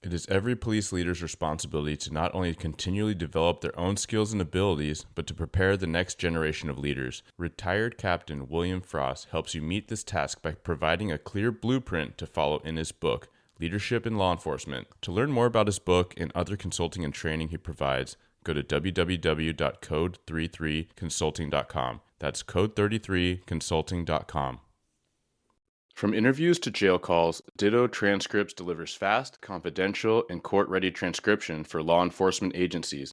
It is every police leader's responsibility to not only continually develop their own skills and abilities, but to prepare the next generation of leaders. Retired Captain William Frost helps you meet this task by providing a clear blueprint to follow in his book, Leadership in Law Enforcement. To learn more about his book and other consulting and training he provides, go to www.code33consulting.com. That's code33consulting.com. From interviews to jail calls, Ditto Transcripts delivers fast, confidential, and court-ready transcription for law enforcement agencies.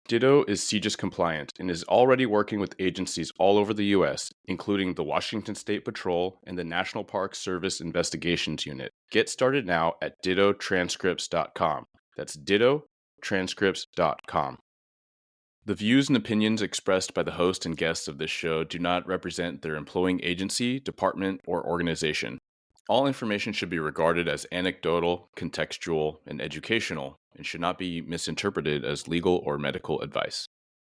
Ditto is CJIS compliant and is already working with agencies all over the U.S., including the Washington State Patrol and the National Park Service Investigations Unit. Get started now at dittotranscripts.com. That's dittotranscripts.com. The views and opinions expressed by the host and guests of this show do not represent their employing agency, department, or organization. All information should be regarded as anecdotal, contextual, and educational, and should not be misinterpreted as legal or medical advice.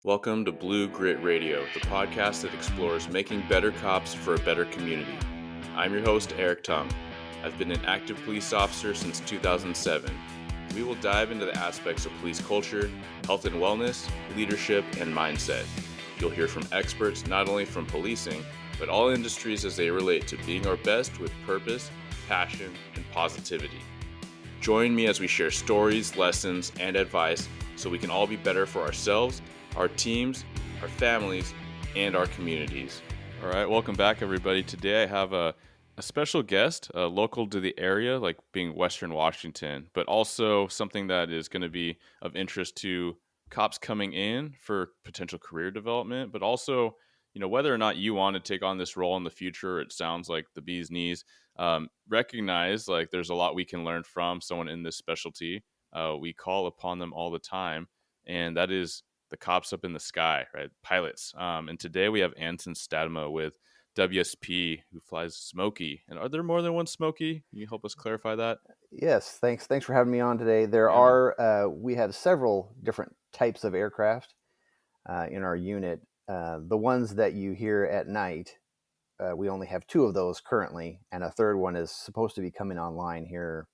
Welcome to Blue Grit Radio, the podcast that explores making better cops for a better community. I'm your host, Eric Tung. I've been an active police officer since 2007. We will dive into the aspects of police culture, health and wellness, leadership, and mindset. You'll hear from experts not only from policing, but all industries as they relate to being our best with purpose, passion, and positivity. Join me as we share stories, lessons, and advice so we can all be better for ourselves, our teams, our families, and our communities. All right, welcome back, everybody. Today I have a special guest, local to the area, like being Western Washington, but also something that is going to be of interest to cops coming in for potential career development, but also, whether or not you want to take on this role in the future, it sounds like the bee's knees. Recognize like there's a lot we can learn from someone in this specialty. We call upon them all the time, and that is the cops up in the sky, right? Pilots. And today we have Anson Statema with WSP, who flies Smokey. And are there more than one Smokey? Can you help us clarify that? Yes, thanks for having me on today. We have several different types of aircraft in our unit. The ones that you hear at night, we only have two of those currently, and a third one is supposed to be coming online here,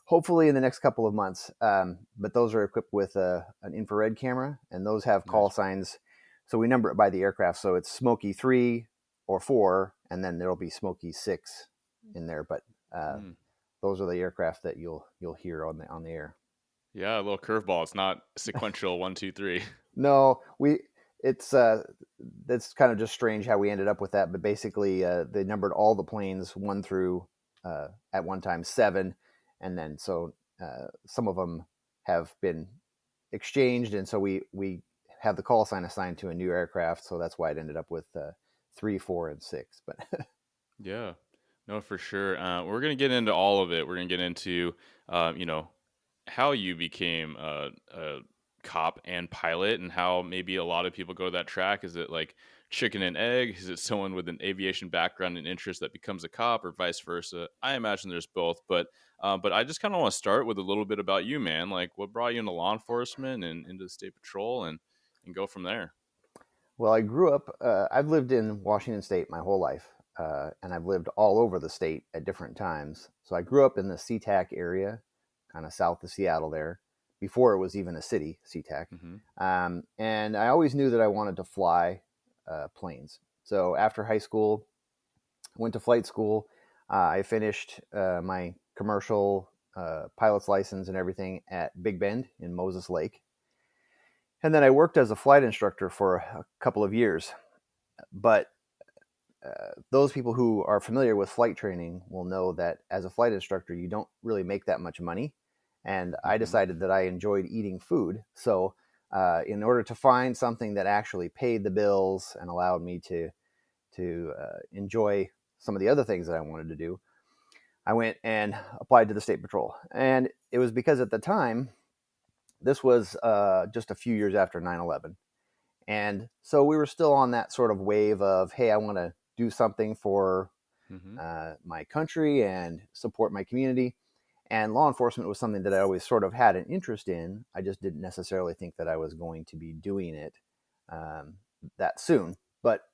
hopefully in the next couple of months. But those are equipped with an infrared camera, and those have call signs. So we number it by the aircraft. So it's Smokey 3 or 4, and then there'll be Smokey 6 in there. But those are the aircraft that you'll hear on the air. Yeah, a little curveball. It's not sequential 1, 2, 3. No, it's kind of just strange how we ended up with that. But basically, they numbered all the planes 1 through at one time 7, and then so some of them have been exchanged, and so we have the call sign assigned to a new aircraft. So that's why it ended up with 3, 4, and 6. But yeah, no, for sure. We're going to get into all of it. We're going to get into, how you became a cop and pilot and how maybe a lot of people go to that track. Is it like chicken and egg? Is it someone with an aviation background and interest that becomes a cop or vice versa? I imagine there's both, but I just kind of want to start with a little bit about you, man. Like what brought you into law enforcement and into the state patrol and go from there. Well, I grew up, I've lived in Washington State my whole life, and I've lived all over the state at different times. So I grew up in the SeaTac area, kind of south of Seattle there, before it was even a city, SeaTac. Mm-hmm. And I always knew that I wanted to fly planes. So after high school, I went to flight school. I finished my commercial pilot's license and everything at Big Bend in Moses Lake. And then I worked as a flight instructor for a couple of years. But those people who are familiar with flight training will know that as a flight instructor, you don't really make that much money. And I decided that I enjoyed eating food. So in order to find something that actually paid the bills and allowed me to enjoy some of the other things that I wanted to do, I went and applied to the State Patrol. And it was because at the time, this was just a few years after 9/11. And so we were still on that sort of wave of, hey, I want to do something for my country and support my community. And law enforcement was something that I always sort of had an interest in. I just didn't necessarily think that I was going to be doing it that soon. But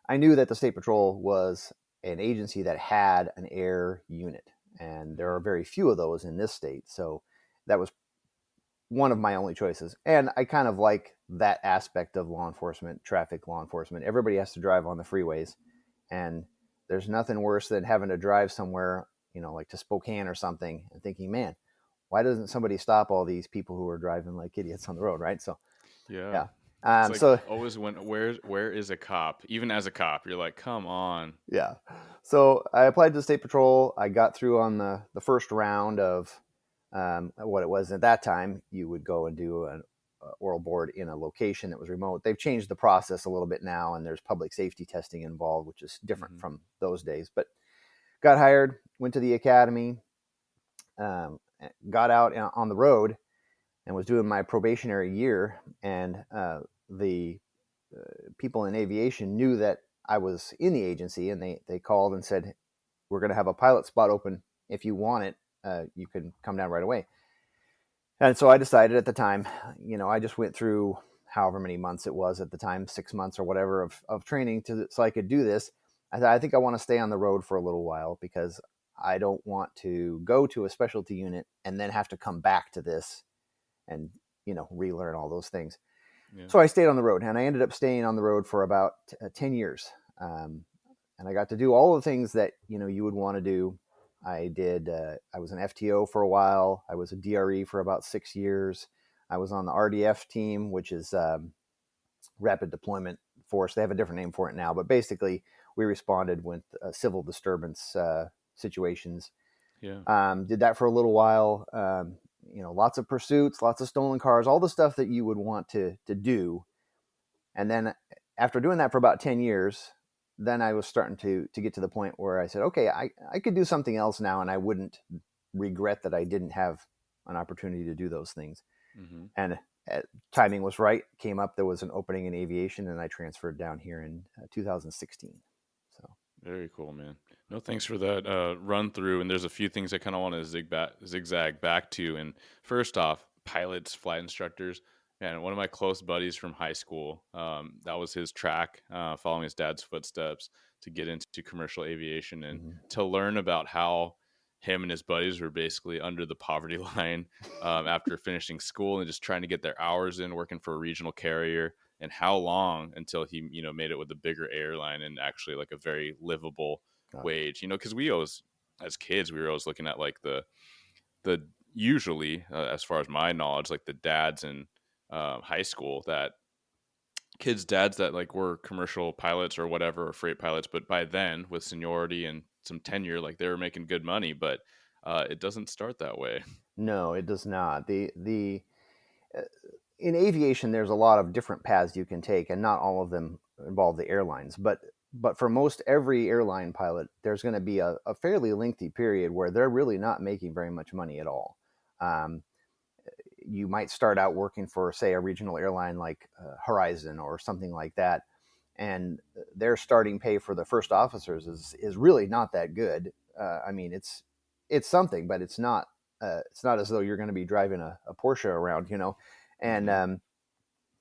I knew that the State Patrol was an agency that had an air unit. and there are very few of those in this state. So that was one of my only choices. And I kind of like that aspect of law enforcement, traffic law enforcement. Everybody has to drive on the freeways, and there's nothing worse than having to drive somewhere, like to Spokane or something, and thinking, man, why doesn't somebody stop all these people who are driving like idiots on the road, right? So, Yeah. yeah. It's like So always where is a cop? Even as a cop, you're like, come on. yeah. So I applied to the state patrol. I got through on the first round of what it was at that time. You would go and do an oral board in a location that was remote. They've changed the process a little bit now, and there's public safety testing involved, which is different from those days. But got hired, went to the academy, got out on the road, and was doing my probationary year. And the people in aviation knew that I was in the agency, and they called and said, "We're going to have a pilot spot open. If you want it, you can come down right away." And so I decided at the time, I just went through however many months it was at the time, 6 months or whatever of training so I could do this. I think I want to stay on the road for a little while because I don't want to go to a specialty unit and then have to come back to this and, relearn all those things. Yeah. So I stayed on the road, and I ended up staying on the road for about 10 years. And I got to do all the things that, you would want to do. I was an FTO for a while. I was a DRE for about 6 years. I was on the RDF team, which is Rapid Deployment Force. They have a different name for it now, but basically we responded with civil disturbance situations. Yeah. Did that for a little while. Lots of pursuits, lots of stolen cars, all the stuff that you would want to do. And then after doing that for about 10 years, then I was starting to get to the point where I said, okay, I could do something else now, and I wouldn't regret that I didn't have an opportunity to do those things. Mm-hmm. And timing was right. Came up, there was an opening in aviation, and I transferred down here in 2016. So Very cool, man. No, thanks for that run through. And there's a few things I kind of want to zigzag back to. And first off, pilots, flight instructors. And one of my close buddies from high school, that was his track, following his dad's footsteps to get into commercial aviation and to learn about how him and his buddies were basically under the poverty line after finishing school and just trying to get their hours in working for a regional carrier, and how long until he made it with a bigger airline and actually like a very livable wage, because we always, as kids, we were always looking at like the usually as far as my knowledge, like the dads in high school, that kids dads that like were commercial pilots or whatever, or freight pilots, but by then with seniority and some tenure, like they were making good money. But it doesn't start that way. no, it does not. In aviation, there's a lot of different paths you can take, and not all of them involve the airlines. But for most every airline pilot, there's going to be a fairly lengthy period where they're really not making very much money at all. You might start out working for, say, a regional airline like Horizon or something like that, and their starting pay for the first officers is really not that good. I mean, it's something, but it's not as though you're going to be driving a Porsche around, and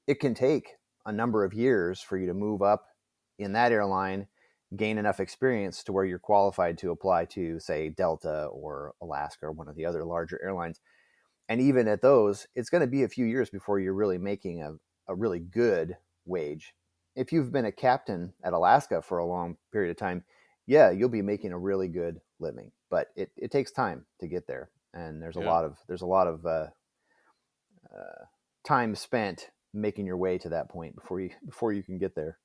it can take a number of years for you to move up in that airline, gain enough experience to where you're qualified to apply to, say, Delta or Alaska or one of the other larger airlines. And even at those, it's going to be a few years before you're really making a really good wage. If you've been a captain at Alaska for a long period of time, yeah, you'll be making a really good living, but it takes time to get there. And there's a lot of time spent making your way to that point before you can get there.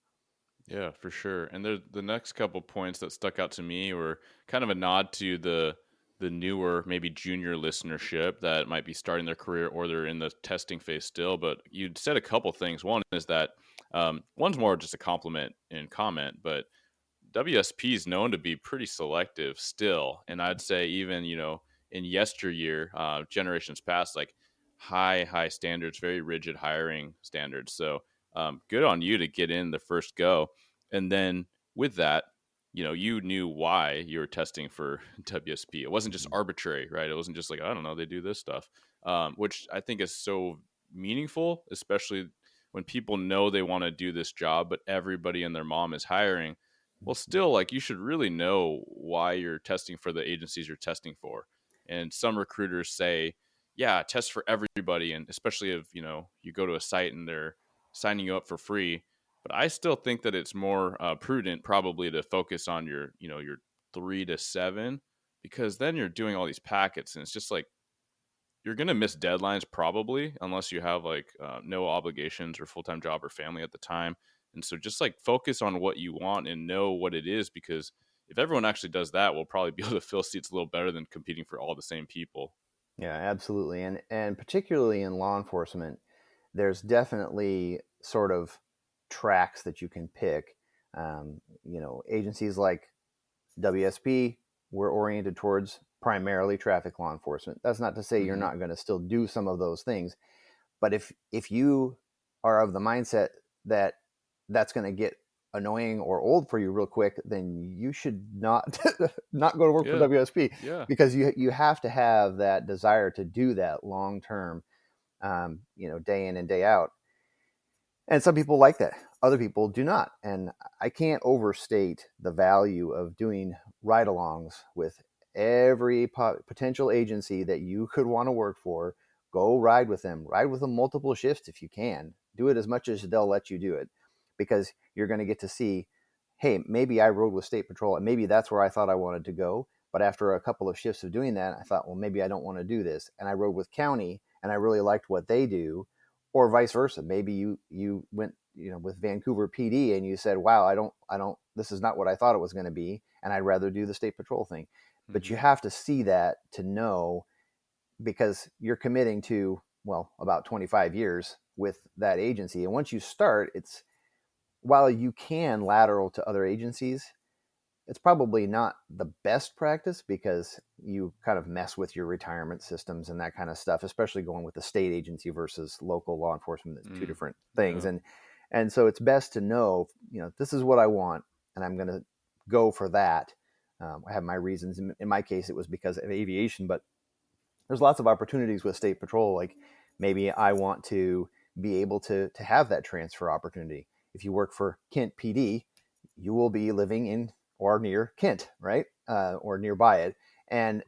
Yeah, for sure. And the next couple points that stuck out to me were kind of a nod to the newer, maybe junior listenership that might be starting their career or they're in the testing phase still. But you said a couple things. One is that one's more just a compliment and comment, but WSP is known to be pretty selective still. And I'd say even, in yesteryear, generations past, like high standards, very rigid hiring standards. So good on you to get in the first go. And then with that, you knew why you were testing for WSP. It wasn't just arbitrary, right? It wasn't just like, I don't know, they do this stuff, which I think is so meaningful, especially when people know they want to do this job, but everybody and their mom is hiring. well, still, like, you should really know why you're testing for the agencies you're testing for. And some recruiters say, yeah, test for everybody. And especially if, you go to a site and they're signing you up for free. But I still think that it's more prudent probably to focus on your 3 to 7, because then you're doing all these packets and it's just like, you're going to miss deadlines probably unless you have like no obligations or full-time job or family at the time. And so just like focus on what you want and know what it is, because if everyone actually does that, we'll probably be able to fill seats a little better than competing for all the same people. Yeah, absolutely. And particularly in law enforcement, there's definitely sort of tracks that you can pick. Agencies like WSP were oriented towards primarily traffic law enforcement. That's not to say you're Hmm. not going to still do some of those things, but if you are of the mindset that that's going to get annoying or old for you real quick, then you should not not go to work for Yeah. WSP, Yeah. because you have to have that desire to do that long term, day in and day out. And some people like that. Other people do not. And I can't overstate the value of doing ride alongs with every potential agency that you could want to work for. Go ride with them multiple shifts if you can. Do it as much as they'll let you do it, because you're going to get to see, hey, maybe I rode with State Patrol and maybe that's where I thought I wanted to go. But after a couple of shifts of doing that, I thought, well, maybe I don't want to do this. And I rode with county and I really liked what they do. Or vice versa. Maybe you went, with Vancouver PD and you said, wow, I don't this is not what I thought it was going to be, and I'd rather do the State Patrol thing. But you Hmm. have to see that to know, because you're committing to, well, about 25 years with that agency. And once you start, it's, while you can lateral to other agencies, it's probably not the best practice, because you kind of mess with your retirement systems and that kind of stuff, especially going with the state agency versus local law enforcement. That's two Mm. different things. Yeah. And so it's best to know, this is what I want, and I'm going to go for that. I have my reasons. In my case, it was because of aviation, but there's lots of opportunities with state patrol. Like, maybe I want to be able to have that transfer opportunity. If you work for Kent PD, you will be living in or near Kent, right? Or nearby it. And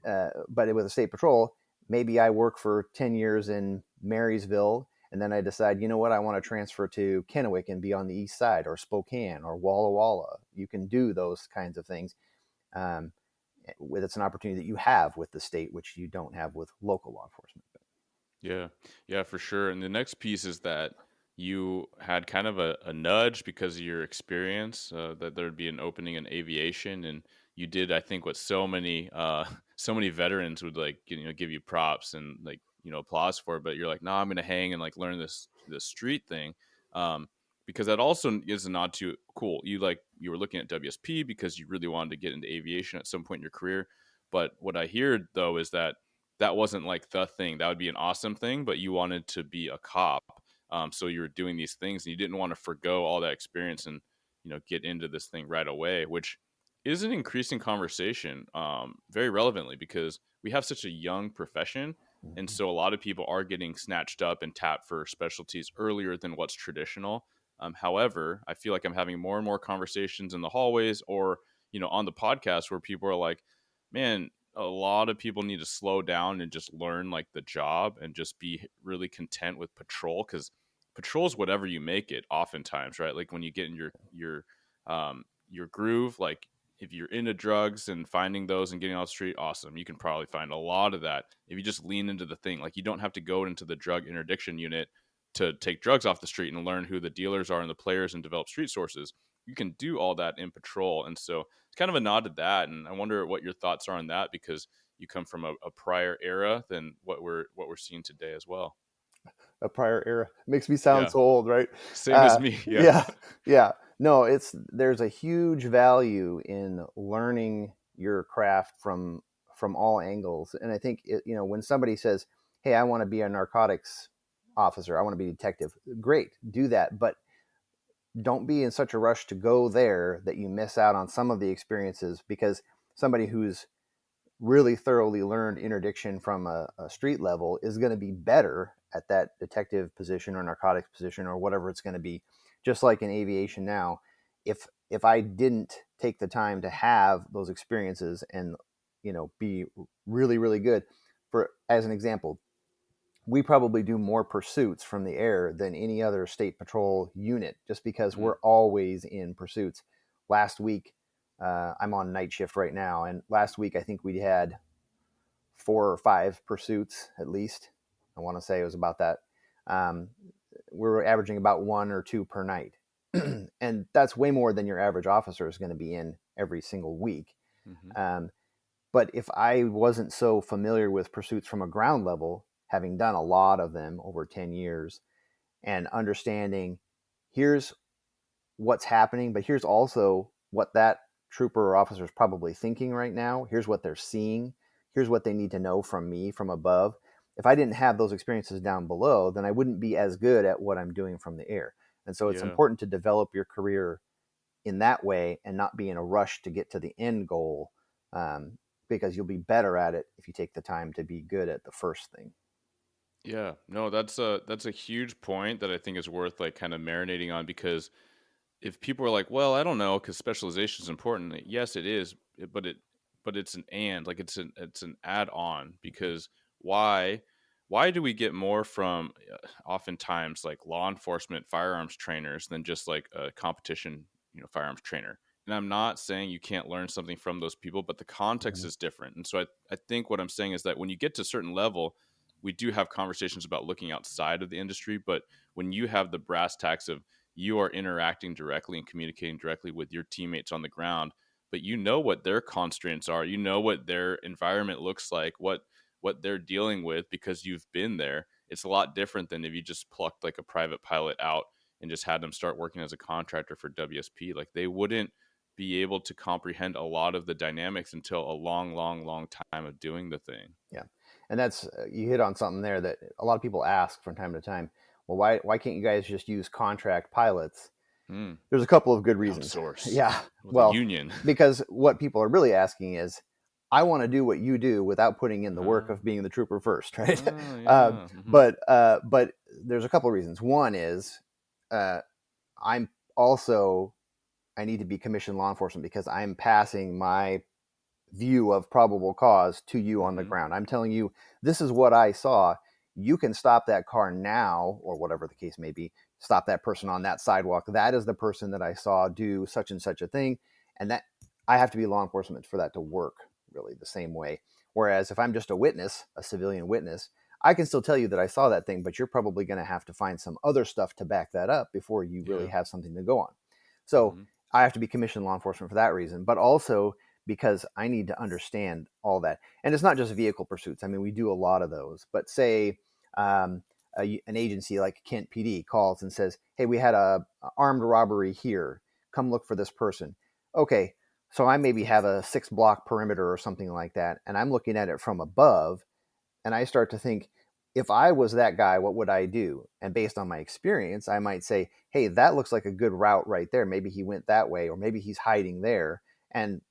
but with a state patrol, maybe I work for 10 years in Marysville, and then I decide, you know what, I want to transfer to Kennewick and be on the east side, or Spokane, or Walla Walla. You can do those kinds of things. Um, it's an opportunity that you have with the state, which you don't have with local law enforcement. Yeah, yeah, for sure. And the next piece is that you had kind of a nudge because of your experience, that there'd be an opening in aviation, and you did, I think, what so many so many veterans would like, give you props and like, applause for. But you're like, no, I'm gonna hang and like learn this street thing, um, because that also is a nod to cool. You were looking at WSP because you really wanted to get into aviation at some point in your career. But what I hear though is that wasn't like the thing. That would be an awesome thing, but you wanted to be a cop. So you were doing these things and you didn't want to forego all that experience and, get into this thing right away, which is an increasing conversation, very relevantly, because we have such a young profession. And Mm-hmm. so a lot of people are getting snatched up and tapped for specialties earlier than what's traditional. However, I feel like I'm having more and more conversations in the hallways or, on the podcast where people are like, man, a lot of people need to slow down and just learn like the job and just be really content with patrol, because patrol is whatever you make it oftentimes, right? Like when you get in your groove, like if you're into drugs and finding those and getting off the street, awesome, you can probably find a lot of that if you just lean into the thing. Like you don't have to go into the drug interdiction unit to take drugs off the street and learn who the dealers are and the players and develop street sources. You can do all that in patrol. And so it's kind of a nod to that. And I wonder what your thoughts are on that, because you come from a prior era than what we're seeing today as well. A prior era makes me sound Yeah. so old, right? Same as me. Yeah. Yeah, yeah. No, there's a huge value in learning your craft from all angles. And I think when somebody says, hey, I want to be a narcotics officer, I want to be a detective, great, do that. But don't be in such a rush to go there that you miss out on some of the experiences, because somebody who's really thoroughly learned interdiction from a street level is going to be better at that detective position or narcotics position or whatever it's going to be. Just like in aviation now, if if I didn't take the time to have those experiences and, be really, really good. For as an example, we probably do more pursuits from the air than any other state patrol unit, just because Mm. we're always in pursuits. Last week, I'm on night shift right now, and last week I think we had 4 or 5 pursuits at least. I want to say it was about that. Um, we were averaging about 1 or 2 per night. And that's way more than your average officer is going to be in every single week. Mm-hmm. Um, but if I wasn't so familiar with pursuits from a ground level, having done a lot of them over 10 years, and understanding here's what's happening, but here's also what that trooper or officer is probably thinking right now. Here's what they're seeing. Here's what they need to know from me from above. If I didn't have those experiences down below, then I wouldn't be as good at what I'm doing from the air. And so it's Yeah. important to develop your career in that way and not be in a rush to get to the end goal, because you'll be better at it if you take the time to be good at the first thing. Yeah. No, that's a huge point that I think is worth like kind of marinating on, because if people are like, well, I don't know, because specialization is important. Yes, it is, but it's an and like it's an add on, because why why do we get more from oftentimes like law enforcement firearms trainers than just like a competition firearms trainer? And I'm not saying you can't learn something from those people, but the context Mm-hmm. is different. And so I think what I'm saying is that when you get to a certain level, we do have conversations about looking outside of the industry, but when you have the brass tacks of you are interacting directly and communicating directly with your teammates on the ground, but you know what their constraints are, you know what their environment looks like, what they're dealing with because you've been there. It's a lot different than if you just plucked like a private pilot out and just had them start working as a contractor for WSP. Like they wouldn't be able to comprehend a lot of the dynamics until a long, long, long time of doing the thing. Yeah, and that's you hit on something there that a lot of people ask from time to time. Well, why can't you guys just use contract pilots? Hmm. There's a couple of good reasons. Outsource Yeah, with a well, union. because what people are really asking is, I want to do what you do without putting in the work Ah, of being the trooper first, right? ah, yeah. Hmm. But there's a couple of reasons. One is, uh, I'm also I need to be commissioned law enforcement because I'm passing my view of probable cause to you on the Hmm. ground. I'm telling you, this is what I saw. You can stop that car now, or whatever the case may be. Stop that person on that sidewalk. That is the person that I saw do such and such a thing. And that I have to be law enforcement for that to work really the same way. Whereas if I'm just a witness, a civilian witness, I can still tell you that I saw that thing, but you're probably going to have to find some other stuff to back that up before you really Yeah. have something to go on. So Hmm. I have to be commissioned law enforcement for that reason, but also because I need to understand all that. And it's not just vehicle pursuits. I mean, we do a lot of those. But say um, an agency like Kent PD calls and says, "Hey, we had a armed robbery here. Come look for this person." Okay, so I maybe have a 6 block perimeter or something like that, and I'm looking at it from above, and I start to think, if I was that guy, what would I do? And based on my experience, I might say, "Hey, that looks like a good route right there. Maybe he went that way, or maybe he's hiding there." And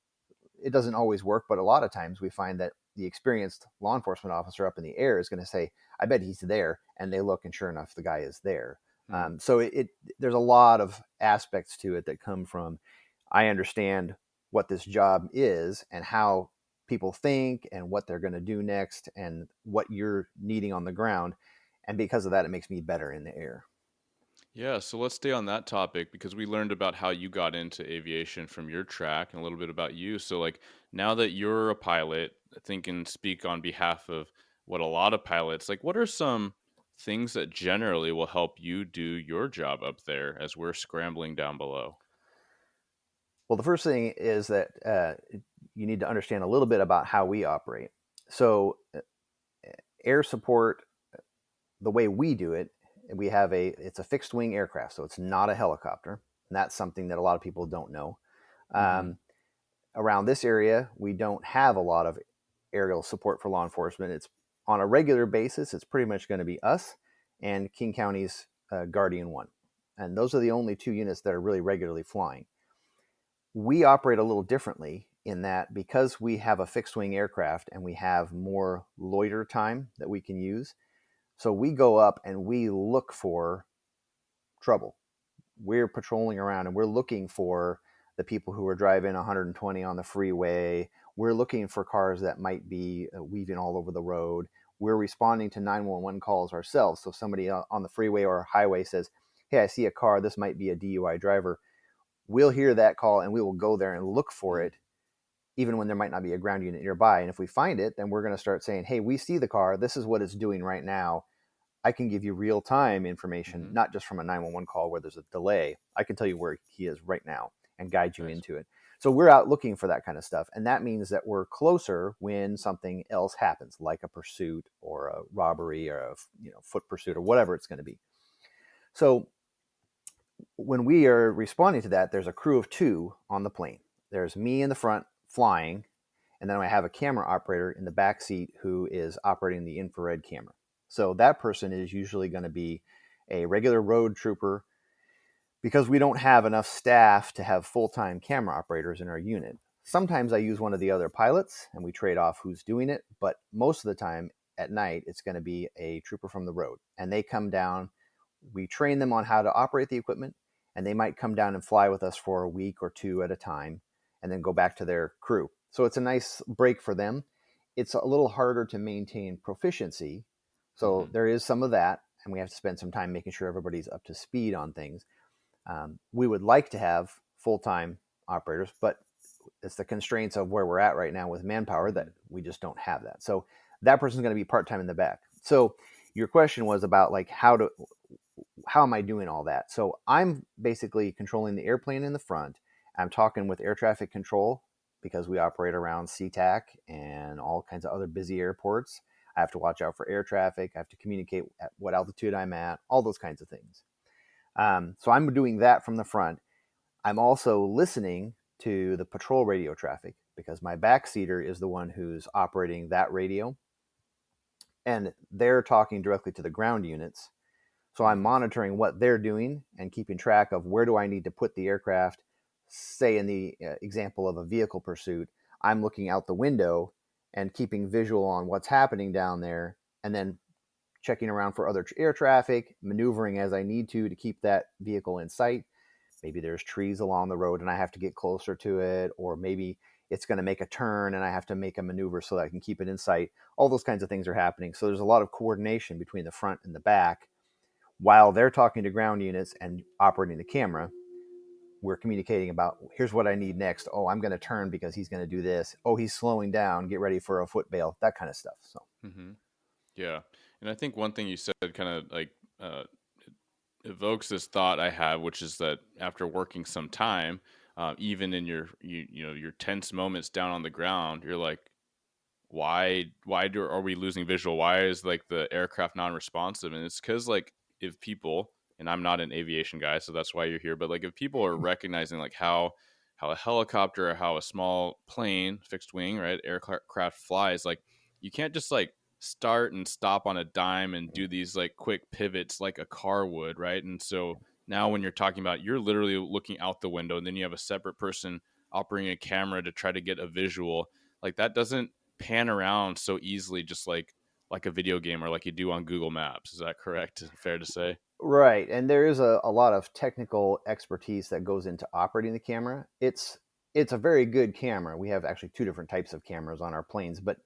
it doesn't always work, but a lot of times we find that the experienced law enforcement officer up in the air is going to say, "I bet he's there," and they look, and sure enough, the guy is there. Hmm. So there's a lot of aspects to it that come from, I understand what this job is and how people think and what they're going to do next and what you're needing on the ground, and because of that, it makes me better in the air. Yeah, so let's stay on that topic because we learned about how you got into aviation from your track and a little bit about you. So, like, now that you're a pilot, I think and speak on behalf of what a lot of pilots like, what are some things that generally will help you do your job up there as we're scrambling down below? Well, the first thing is that you need to understand a little bit about how we operate. So, air support, the way we do it, we have it's a fixed wing aircraft, so it's not a helicopter. And that's something that a lot of people don't know. Mm-hmm. Um, Around this area, we don't have a lot of aerial support for law enforcement. It's on a regular basis. It's pretty much going to be us and King County's Guardian One, and those are the only 2 units that are really regularly flying. We operate a little differently in that because we have a fixed wing aircraft and we have more loiter time that we can use. So we go up and we look for trouble. We're patrolling around and we're looking for the people who are driving 120 on the freeway. We're looking for cars that might be weaving all over the road. We're responding to 911 calls ourselves. So somebody on the freeway or highway says, hey, I see a car. This might be a DUI driver. We'll hear that call and we will go there and look for it, even when there might not be a ground unit nearby. And if we find it, then we're going to start saying, hey, we see the car. This is what it's doing right now. I can give you real-time information, not just from a 911 call where there's a delay. I can tell you where he is right now and guide you into it. So we're out looking for that kind of stuff. And that means that we're closer when something else happens, like a pursuit or a robbery or a foot pursuit or whatever it's going to be. So when we are responding to that, there's a crew of 2 on the plane. There's me in the front flying, and then I have a camera operator in the back seat who is operating the infrared camera. So that person is usually going to be a regular road trooper, because we don't have enough staff to have full-time camera operators in our unit. Sometimes I use one of the other pilots and we trade off who's doing it, but most of the time at night, it's going to be a trooper from the road, and they come down. We train them on how to operate the equipment, and they might come down and fly with us for a week or 2 at a time and then go back to their crew. So it's a nice break for them. It's a little harder to maintain proficiency. So there is some of that, and we have to spend some time making sure everybody's up to speed on things. We would like to have full-time operators, but it's the constraints of where we're at right now with manpower that we just don't have that. So that person's going to be part-time in the back. So your question was about like how am I doing all that? So I'm basically controlling the airplane in the front. I'm talking with air traffic control because we operate around SeaTac and all kinds of other busy airports. I have to watch out for air traffic. I have to communicate at what altitude I'm at, all those kinds of things. So I'm doing that from the front. I'm also listening to the patrol radio traffic because my backseater is the one who's operating that radio. And they're talking directly to the ground units. So I'm monitoring what they're doing and keeping track of where do I need to put the aircraft. Say in the example of a vehicle pursuit, I'm looking out the window and keeping visual on what's happening down there, and then checking around for other air traffic, maneuvering as I need to keep that vehicle in sight. Maybe there's trees along the road and I have to get closer to it, or maybe it's going to make a turn and I have to make a maneuver so that I can keep it in sight. All those kinds of things are happening. So there's a lot of coordination between the front and the back. While they're talking to ground units and operating the camera, we're communicating about, here's what I need next. Oh, I'm going to turn because he's going to do this. Oh, he's slowing down. Get ready for a foot bail, that kind of stuff. So, Yeah. And I think one thing you said kind of like evokes this thought I have, which is that after working some time, even in your your tense moments down on the ground, you're like, why are we losing visual? Why is like the aircraft non-responsive? And it's because like if people, and I'm not an aviation guy, so that's why you're here, but like if people are recognizing like how a helicopter or how a small plane, fixed wing, right, aircraft flies, like you can't just like start and stop on a dime and do these like quick pivots like a car would, right? And so now when you're talking about, you're literally looking out the window and then you have a separate person operating a camera to try to get a visual, like that doesn't pan around so easily, just like a video game or like you do on Google Maps. Is that correct? Fair to say? right. And there is a lot of technical expertise that goes into operating the camera. It's a very good camera. We have actually 2 different types of cameras on our planes, but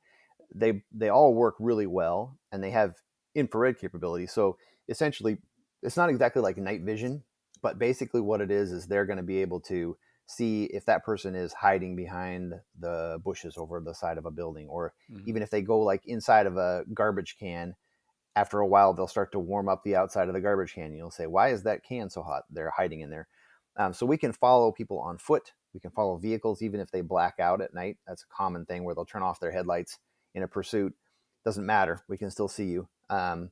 they all work really well, and they have infrared capability. So essentially, it's not exactly like night vision, but basically what it is they're going to be able to see if that person is hiding behind the bushes over the side of a building, or even if they go like inside of a garbage can. After a while, they'll start to warm up the outside of the garbage can. You'll say, why is that can so hot? They're hiding in there. So we can follow people on foot. We can follow vehicles, even if they black out at night. That's a common thing where they'll turn off their headlights in a pursuit. Doesn't matter. We can still see you. But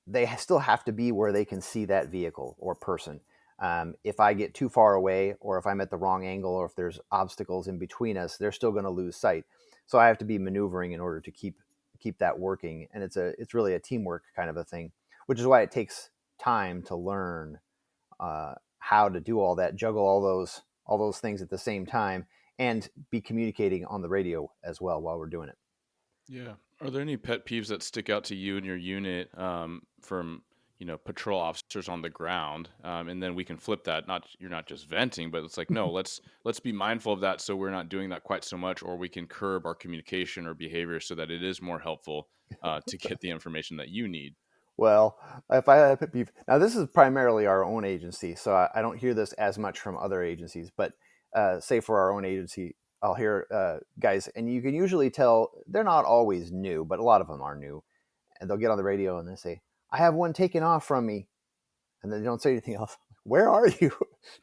they still have to be where they can see that vehicle or person. If I get too far away, or if I'm at the wrong angle, or if there's obstacles in between us, they're still going to lose sight. So I have to be maneuvering in order to keep that working. And it's really a teamwork kind of a thing, which is why it takes time to learn how to do all that, juggle all those things at the same time, and be communicating on the radio as well while we're doing it. Yeah. Are there any pet peeves that stick out to you and your unit from patrol officers on the ground, and then we can flip that. Not You're not just venting, but it's like, no, let's be mindful of that, so we're not doing that quite so much, or we can curb our communication or behavior so that it is more helpful to get the information that you need. Well, if I had a pet peeve, now this is primarily our own agency, so I don't hear this as much from other agencies. But say for our own agency, I'll hear guys, and you can usually tell they're not always new, but a lot of them are new, and they'll get on the radio and they say, "I have one taken off from me," and then they don't say anything else. Where are you?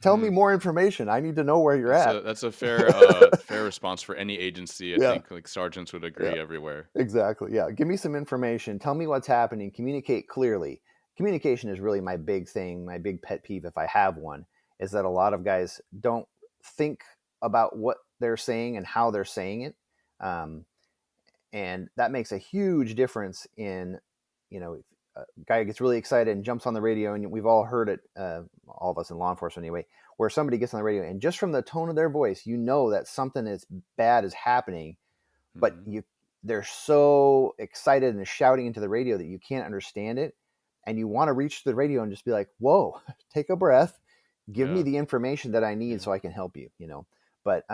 Tell me Hmm. more information. I need to know where you're That's at. a fair response for any agency. I Yeah, think like sergeants would yeah. agree everywhere. Exactly. Yeah. Give me some information. Tell me what's happening. Communicate clearly. Communication is really my big thing, my big pet peeve, if I have one, is that a lot of guys don't think about what they're saying and how they're saying it. Um, and that makes a huge difference in, if a guy gets really excited and jumps on the radio, and we've all heard it, all of us in law enforcement anyway, where somebody gets on the radio and just from the tone of their voice, that something is bad is happening, but Hmm. they're so excited and shouting into the radio that you can't understand it, and you want to reach the radio and just be like, whoa, take a breath, give me Yeah. the information that I need Yeah. so I can help you. But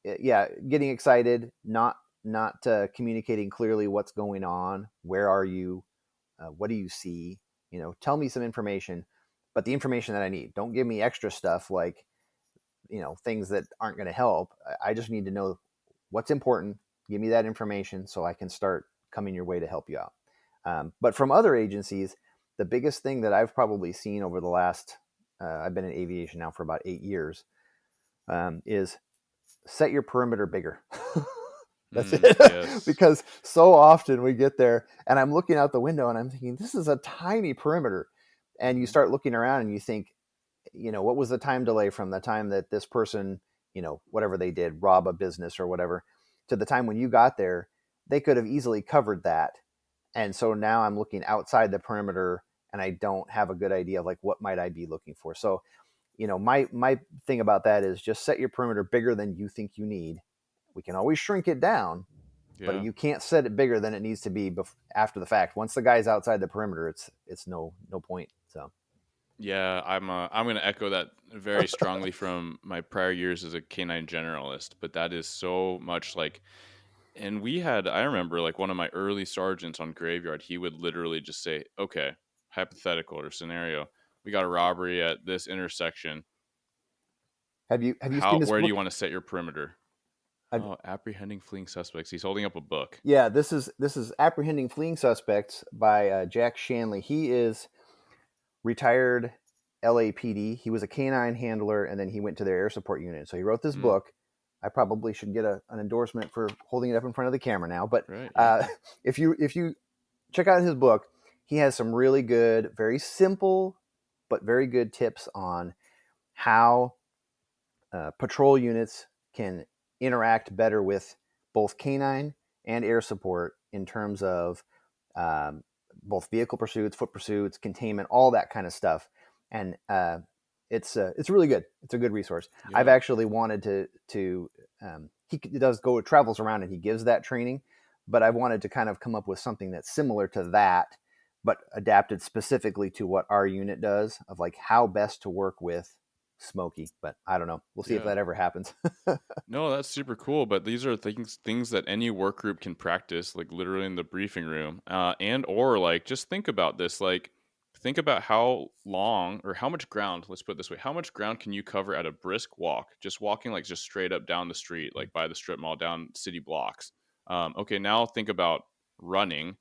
yeah, getting excited, not communicating clearly what's going on, where are you, what do you see, tell me some information, but the information that I need. Don't give me extra stuff like things that aren't going to help. I just need to know what's important. Give me that information so I can start coming your way to help you out. But from other agencies, the biggest thing that I've probably seen over the last, I've been in aviation now for about 8 years, is set your perimeter bigger. That's it. Yes. Because so often we get there and I'm looking out the window and I'm thinking, this is a tiny perimeter. And you Hmm. start looking around and you think, what was the time delay from the time that this person, whatever they did, rob a business or whatever, to the time when you got there? They could have easily covered that. And so now I'm looking outside the perimeter and I don't have a good idea of like what might I be looking for. So, my thing about that is just set your perimeter bigger than you think you need. We can always shrink it down, but Yeah. you can't set it bigger than it needs to be after the fact. Once the guy's outside the perimeter, it's no point. So Yeah, I'm going to echo that very strongly from my prior years as a canine generalist, but that is so much like, and I remember like one of my early sergeants on graveyard, he would literally just say, okay, hypothetical or scenario, we got a robbery at this intersection. have you seen this Where do book? you want to set your perimeter? I've, Oh, apprehending fleeing suspects. He's holding up a book. Yeah, this is Apprehending Fleeing Suspects by Jack Shanley. He is retired LAPD. He was a canine handler, and then he went to their air support unit. So he wrote this Mm, book. I probably should get an endorsement for holding it up in front of the camera now. But right. Yeah. uh, if you check out his book, he has some really good, very simple, but very good tips on how patrol units can interact better with both canine and air support in terms of um, both vehicle pursuits, foot pursuits, containment, all that kind of stuff. And it's really good. It's a good resource. I've Yeah. actually wanted to he does go travels around and he gives that training, but I wanted to kind of come up with something that's similar to that, but adapted specifically to what our unit does of like how best to work with Smokey. But I don't know. We'll see if Yeah. that ever happens. No, that's super cool. But these are things that any work group can practice, like literally in the briefing room, and or like just think about this, like think about how long or how much ground. Let's put it this way: how much ground can you cover at a brisk walk, just walking like just straight up down the street, like by the strip mall, down city blocks. Okay, now think about running.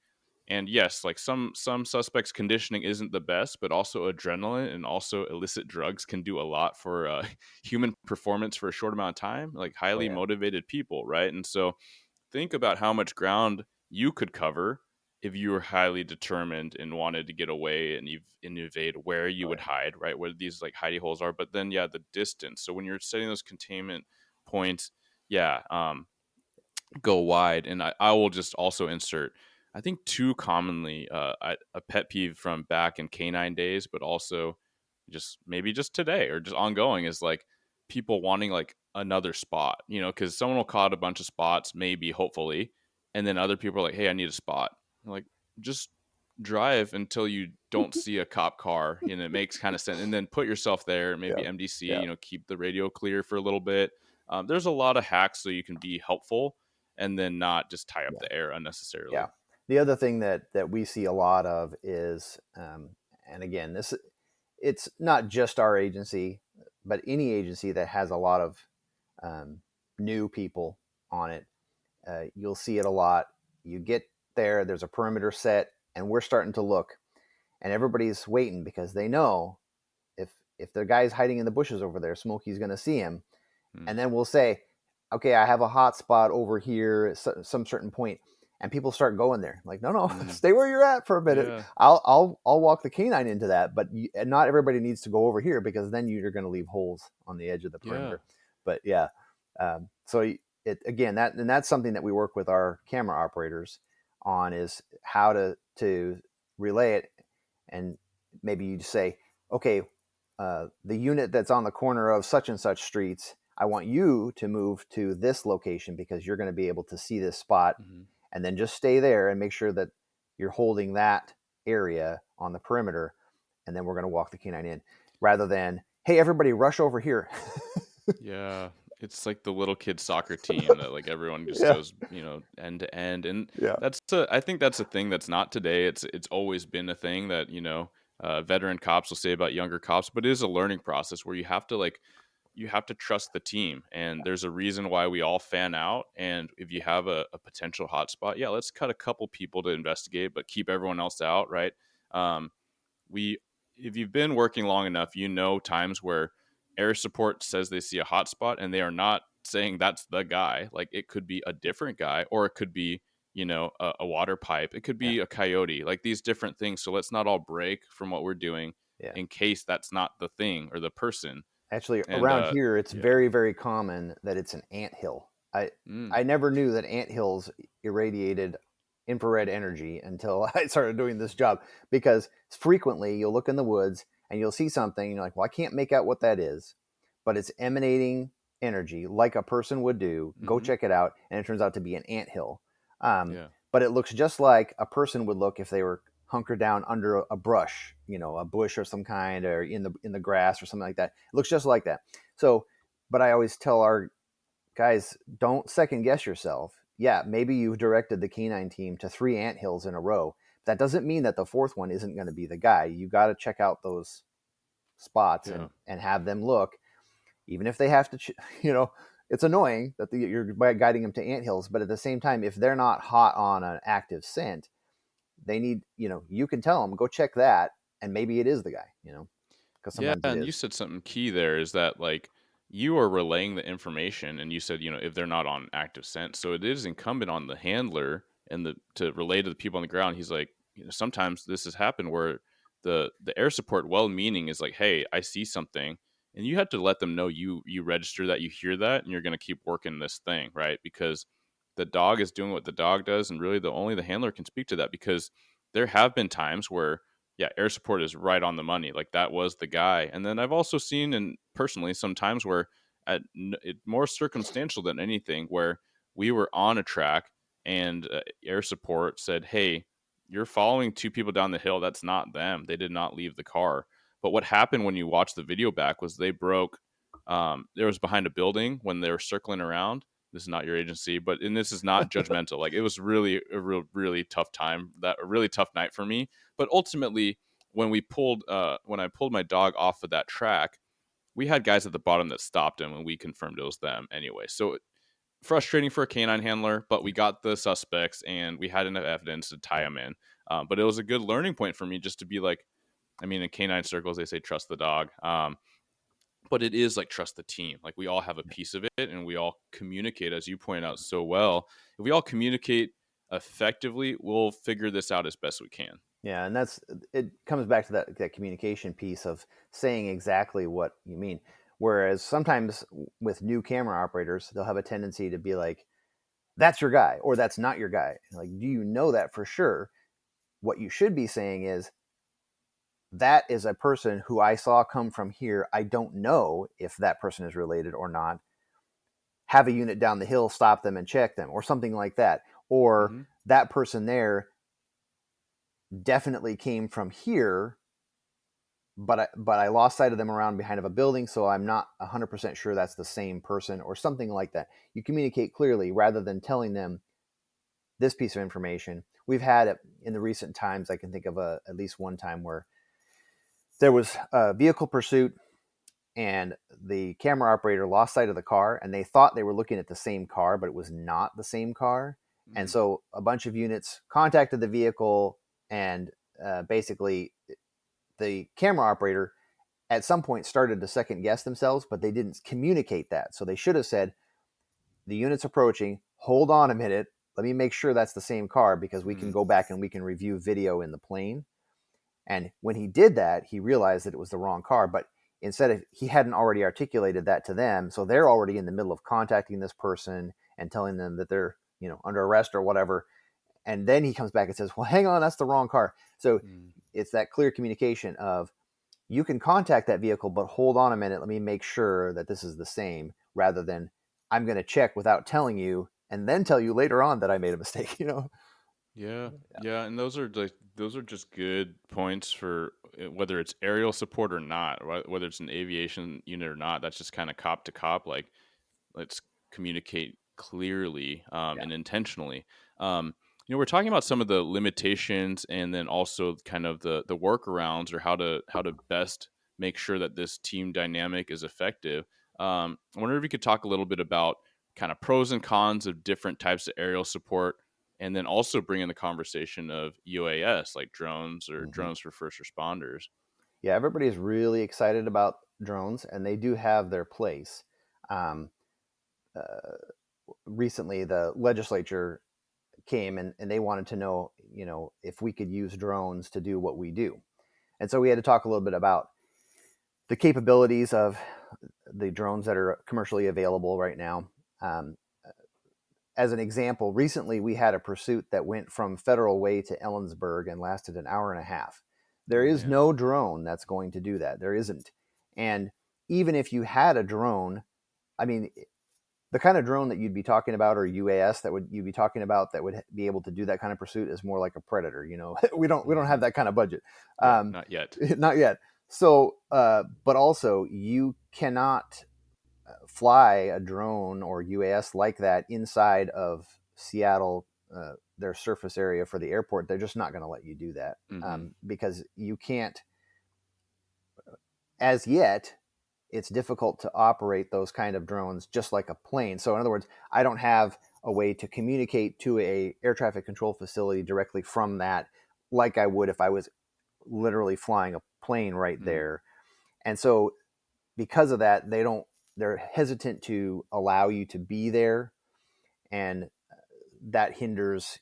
And yes, like some suspects conditioning isn't the best, but also adrenaline and also illicit drugs can do a lot for human performance for a short amount of time, like Oh highly yeah. motivated people, right? And so think about how much ground you could cover if you were highly determined and wanted to get away and evade where you Oh would yeah. hide, right? Where these like hidey holes are. But then, yeah, the distance. So when you're setting those containment points, yeah, go wide. And I will just also insert, I think too commonly, a pet peeve from back in canine days, but also just maybe just today or just ongoing is like people wanting like another spot, because someone will call out a bunch of spots, maybe, hopefully. And then other people are like, hey, I need a spot. I'm like, just drive until you don't see a cop car, and it makes kind of sense, and then put yourself there, maybe Yeah. MDC, Yeah. keep the radio clear for a little bit. There's a lot of hacks so you can be helpful and then not just tie up Yeah. the air unnecessarily. Yeah. The other thing that we see a lot of is, and again, it's not just our agency, but any agency that has a lot of um, new people on it, you'll see it a lot. You get there, there's a perimeter set, and we're starting to look, and everybody's waiting because they know if the guy's hiding in the bushes over there, Smokey's going to see him, Hmm. and then we'll say, okay, I have a hot spot over here at some certain point, and people start going there. Like, no, Mm. stay where you're at for a minute. Yeah. I'll walk the canine into that, but and not everybody needs to go over here because then you're going to leave holes on the edge of the Yeah. perimeter. But yeah, so it again that's something that we work with our camera operators on, is how to relay it, and maybe you say, okay, the unit that's on the corner of such and such streets, I want you to move to this location because you're going to be able to see this spot, Hmm. and then just stay there and make sure that you're holding that area on the perimeter, and then we're going to walk the canine in, rather than, hey, everybody rush over here. Yeah. It's like the little kid soccer team that like everyone just Yeah. goes, end to end. And Yeah. I think that's a thing that's not today. It's always been a thing that, veteran cops will say about younger cops, but it is a learning process where you have to trust the team. And there's a reason why we all fan out. And if you have a potential hotspot, yeah, let's cut a couple people to investigate, but keep everyone else out, right? Um, we If you've been working long enough, times where air support says they see a hotspot and they are not saying that's the guy. Like it could be a different guy, or it could be a water pipe, it could Yeah. be a coyote, like these different things. So let's not all break from what we're doing Yeah. in case that's not the thing or the person. Actually, And around here, it's yeah. very, very common that it's an anthill. Mm. I never knew that anthills irradiated infrared energy until I started doing this job, because frequently you'll look in the woods and you'll see something and you're like, well, I can't make out what that is, but it's emanating energy like a person would do. Go Hmm. check it out. And it turns out to be an anthill. Um, Yeah. but it looks just like a person would look if they were hunkered down under a brush, a bush or some kind, or in the grass or something like that. It looks just like that. So, but I always tell our guys, don't second guess yourself. Yeah, maybe you've directed the canine team to 3 anthills in a row. That doesn't mean that the fourth one isn't going to be the guy. You got to check out those spots Yeah. and have them look, even if they have to. It's annoying that you're guiding them to anthills, but at the same time, if they're not hot on an active scent, they need. You can tell them, go check that, and maybe it is the guy. Because Yeah, sometimes it and you is. said something key there, is that like you are relaying the information, and you said, if they're not on active scent. So it is incumbent on the handler and the to relay to the people on the ground. He's like, sometimes this has happened where the air support, well meaning, is like, hey, I see something. And you have to let them know you register that, you hear that, and you're gonna keep working this thing, right? Because the dog is doing what the dog does, and really the handler can speak to that, because there have been times where, yeah, air support is right on the money. Like that was the guy. And then I've also seen, and personally, sometimes where more circumstantial than anything, where we were on a track and air support said, hey, you're following 2 people down the hill. That's not them. They did not leave the car. But what happened when you watch the video back was they broke. There was behind a building when they were circling around. This is not your agency, and this is not judgmental. Like it was really a really tough time, that a really tough night for me. But ultimately, when I pulled my dog off of that track, we had guys at the bottom that stopped him, and we confirmed it was them anyway. So frustrating for a canine handler, but we got the suspects and we had enough evidence to tie them in. But it was a good learning point for me, just to be like, I mean, in canine circles they say trust the dog, but it is like trust the team. Like we all have a piece of it, and we all communicate, as you point out so well. If we all communicate effectively, we'll figure this out as best we can. Yeah, and it comes back to that communication piece of saying exactly what you mean. Whereas sometimes with new camera operators, they'll have a tendency to be like, "That's your guy," or "That's not your guy." Like, do you know that for sure? What you should be saying is, "That is a person who I saw come from here. I don't know if that person is related or not. Have a unit down the hill, stop them and check them," or something like that. Or Mm-hmm. that person there, definitely came from here, but I lost sight of them around behind of a building, so I'm not 100% sure that's the same person, or something like that. You communicate clearly rather than telling them this piece of information. We've had it in the recent times. I can think of at least one time where there was a vehicle pursuit and the camera operator lost sight of the car, and they thought they were looking at the same car, but it was not the same car. And so a bunch of units contacted the vehicle, and basically the camera operator at some point started to second guess themselves, but they didn't communicate that. So they should have said, the unit's approaching, hold on a minute, let me make sure that's the same car, because we can go back and we can review video in the plane. And when he did that, he realized that it was the wrong car, but instead of, he hadn't already articulated that to them, so they're already in the middle of contacting this person and telling them that they're, under arrest or whatever. And then he comes back and says, well, hang on, that's the wrong car. So it's that clear communication of, you can contact that vehicle, but hold on a minute, let me make sure that this is the same, rather than, I'm going to check without telling you and then tell you later on that I made a mistake. Yeah, and those are just good points for whether it's aerial support or not, whether it's an aviation unit or not. That's just kind of cop to cop. Like, let's communicate clearly and intentionally. We're talking about some of the limitations, and then also kind of the workarounds, or how to best make sure that this team dynamic is effective. I wonder if you could talk a little bit about kind of pros and cons of different types of aerial support, and then also bring in the conversation of UAS, like drones or drones for first responders. Yeah, everybody's really excited about drones, and they do have their place. Um, Recently, the legislature came and they wanted to know, if we could use drones to do what we do. And so we had to talk a little bit about the capabilities of the drones that are commercially available right now. As an example, recently we had a pursuit that went from Federal Way to Ellensburg and lasted an hour and a half. There is no drone that's going to do that. There isn't. And even if you had a drone, I mean, the kind of drone that you'd be talking about, or UAS you'd be talking about, that would be able to do that kind of pursuit, is more like a Predator. We don't have that kind of budget. Not yet. Not yet. So, but also you cannot fly a drone or UAS like that inside of Seattle, their surface area for the airport. They're just not going to let you do that, because you can't, as yet, it's difficult to operate those kind of drones just like a plane. So in other words, I don't have a way to communicate to a air traffic control facility directly from that, like I would if I was literally flying a plane right there. And so because of that, they're hesitant to allow you to be there. And that hinders,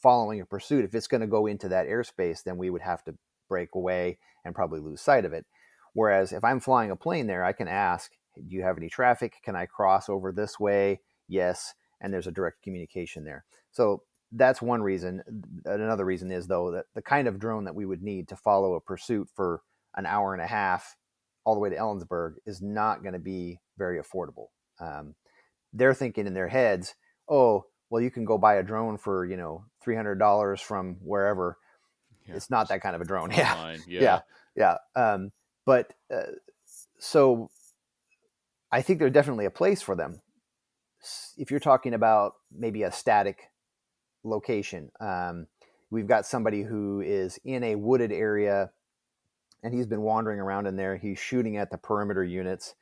following a pursuit. If it's going to go into that airspace, then we would have to break away and probably lose sight of it. Whereas if I'm flying a plane there, I can ask, do you have any traffic? Can I cross over this way? Yes. And there's a direct communication there. So that's one reason. Another reason is, though, that the kind of drone that we would need to follow a pursuit for an hour and a half all the way to Ellensburg is not going to be very affordable. They're thinking in their heads, oh, well, you can go buy a drone for, $300 from wherever. It's not that kind of a drone. Yeah. But so I think there's definitely a place for them. If you're talking about maybe a static location, we've got somebody who is in a wooded area and he's been wandering around in there. He's shooting at the perimeter units,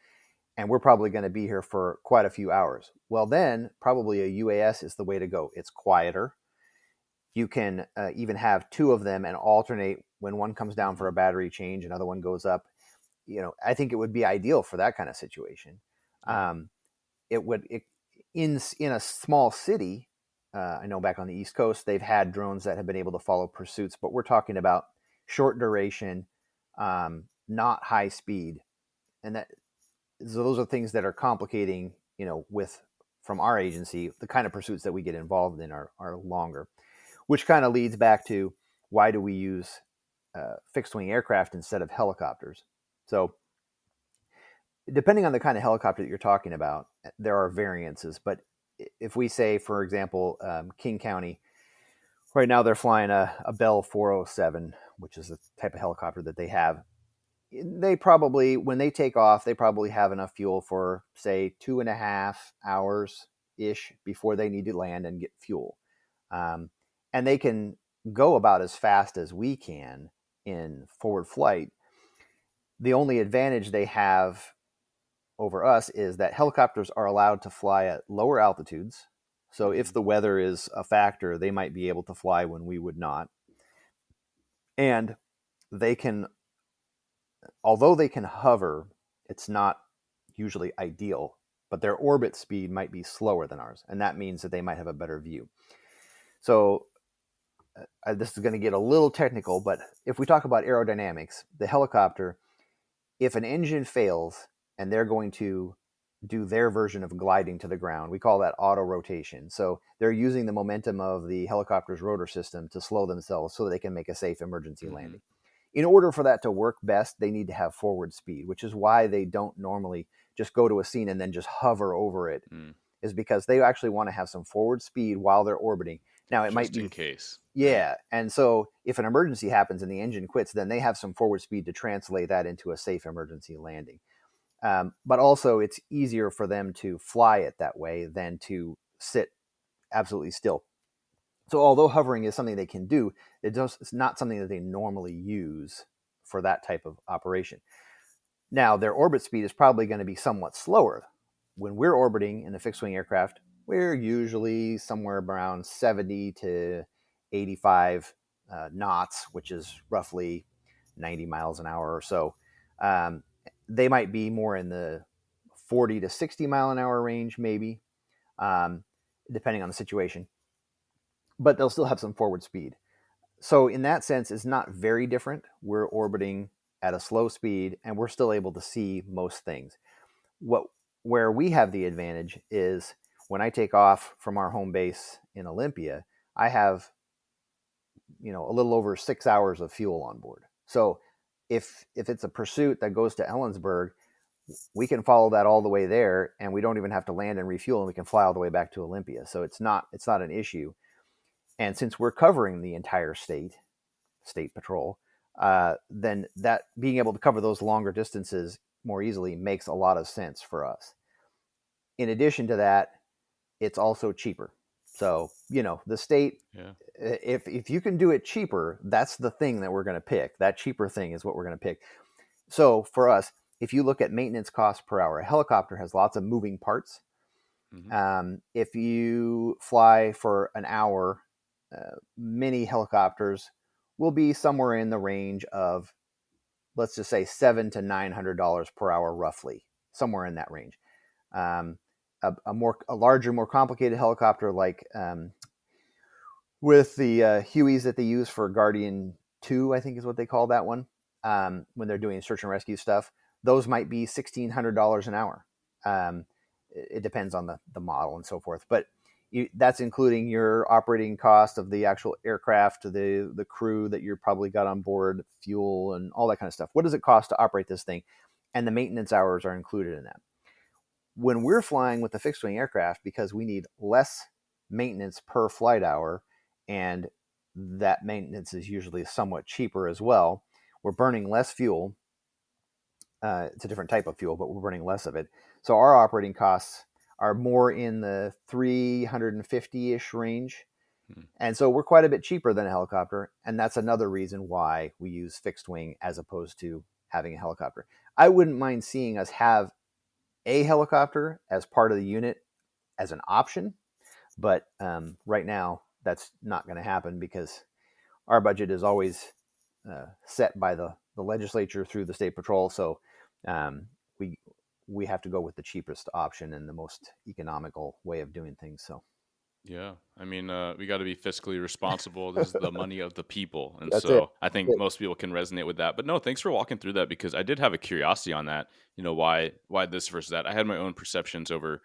and we're probably going to be here for quite a few hours. Well, then probably a UAS is the way to go. It's quieter. You can even have two of them and alternate. When one comes down for a battery change, another one goes up. I think it would be ideal for that kind of situation. In a small city, I know back on the East Coast, they've had drones that have been able to follow pursuits, but we're talking about short duration, not high speed. And so those are things that are complicating, from our agency, the kind of pursuits that we get involved in are longer, which kind of leads back to, why do we use fixed wing aircraft instead of helicopters? So depending on the kind of helicopter that you're talking about, there are variances. But if we say, for example, King County, Right now, they're flying a Bell 407, which is the type of helicopter that they have. They probably, when they take off, they probably have enough fuel for, say, 2.5 hours ish before they need to land and get fuel. And they can go about as fast as we can in forward flight. The only advantage they have over us is that helicopters are allowed to fly at lower altitudes. So if the weather is a factor, they might be able to fly when we would not. And they can, although they can hover, it's not usually ideal, but their orbit speed might be slower than ours. And that means that they might have a better view. So this is going to get a little technical, but if we talk about aerodynamics, the helicopter, if an engine fails and they're going to do their version of gliding to the ground, we call that auto rotation. So they're using the momentum of the helicopter's rotor system to slow themselves so that they can make a safe emergency landing. In order for that to work best, they need to have forward speed, which is why they don't normally just go to a scene and then just hover over it, is because they actually want to have some forward speed while they're orbiting. Now, it just might be in case. Yeah. And so if an emergency happens and the engine quits, then they have some forward speed to translate that into a safe emergency landing. But also, it's easier for them to fly it that way than to sit absolutely still. So although hovering is something they can do, it's not something that they normally use for that type of operation. Now, their orbit speed is probably going to be somewhat slower. When we're orbiting in a fixed-wing aircraft, we're usually somewhere around 70 to 85 knots, which is roughly 90 miles an hour or so. They might be more in the 40 to 60 mile an hour range, maybe, depending on the situation. But they'll still have some forward speed. So in that sense, it's not very different. We're orbiting at a slow speed, and we're still able to see most things. Where we have the advantage is when I take off from our home base in Olympia, I have a little over 6 hours of fuel on board. So if it's a pursuit that goes to Ellensburg, we can follow that all the way there, and we don't even have to land and refuel, and we can fly all the way back to Olympia. So it's not an issue. And since we're covering the entire state patrol, then that being able to cover those longer distances more easily makes a lot of sense for us. In addition to that, it's also cheaper. So, the state, if you can do it cheaper, that's the thing that we're going to pick. That cheaper thing is what we're going to pick. So for us, if you look at maintenance costs per hour, a helicopter has lots of moving parts. If you fly for an hour, many helicopters will be somewhere in the range of, let's just say, $700 to $900 per hour, roughly, somewhere in that range. A larger, more complicated helicopter, like with the Hueys that they use for Guardian 2, I think is what they call that one, when they're doing search and rescue stuff, those might be $1,600 an hour. It depends on the model and so forth, but that's including your operating cost of the actual aircraft, the crew that you're probably got on board, fuel, and all that kind of stuff. What does it cost to operate this thing? And the maintenance hours are included in that. When we're flying with the fixed-wing aircraft, because we need less maintenance per flight hour, and that maintenance is usually somewhat cheaper as well, we're burning less fuel. It's a different type of fuel, but we're burning less of it. So our operating costs are more in the 350-ish range. And so we're quite a bit cheaper than a helicopter. And that's another reason why we use fixed wing as opposed to having a helicopter. I wouldn't mind seeing us have a helicopter as part of the unit as an option. But right now, that's not going to happen because our budget is always set by the legislature through the state patrol. So we have to go with the cheapest option and the most economical way of doing things. So yeah, I mean, we got to be fiscally responsible. This is the money of the people, and That's it. so I think most people can resonate with that. But no, thanks for walking through that because I did have a curiosity on that. Why this versus that. I had my own perceptions over